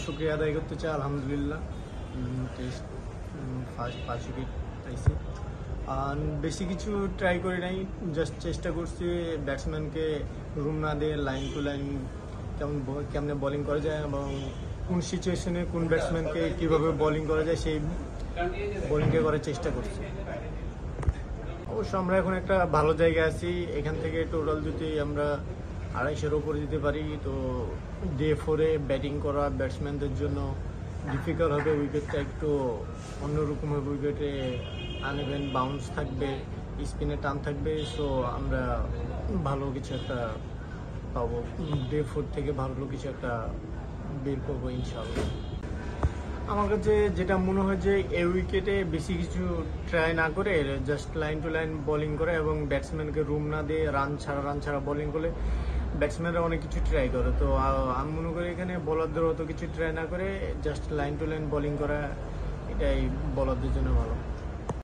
শুকরিয়া আদায় করতে চাই। আলহামদুলিল্লাহ টেস্ট ফার্স্ট 5 উইকেট পাইছি। আর বেশি কিছু ট্রাই করি নাই, জাস্ট চেষ্টা করছি ব্যাটসম্যানকে রুম না দিয়ে লাইন টু লাইন কেমনে বোলিং করা যায় এবং কোন সিচুয়েশনে কোন ব্যাটসম্যানকে কীভাবে বোলিং করা যায় সেই বোলিংকে করার চেষ্টা করছি। অবশ্য আমরা এখন একটা ভালো জায়গায় আছি। এখান থেকে টোটাল যদি আমরা 250-এর উপরে দিতে পারি তো ডে 4-এ ব্যাটিং করা ব্যাটসম্যানদের জন্য ডিফিকাল্ট হবে। উইকেটটা একটু অন্যরকম হবে, উইকেটে আনইভেন বাউন্স থাকবে, স্পিনে টান থাকবে। সো আমরা ভালো কিছু একটা পাবো, ডে 4 থেকে ভালো কিছু একটা বের করবো ইনশাআল্লাহ। আমার কাছে যেটা মনে হয় যে এই উইকেটে বেশি কিছু ট্রাই না করে just line to line bowling করে এবং ব্যাটসম্যানকে রুম না দিয়ে রান ছাড়া বোলিং করলে ব্যাটসম্যানরা অনেক কিছু ট্রাই করে। তো আমি মনে করি এখানে বোলারদের অত কিছু ট্রাই না করে just line to line bowling করা, এটাই বোলারদের জন্য ভালো।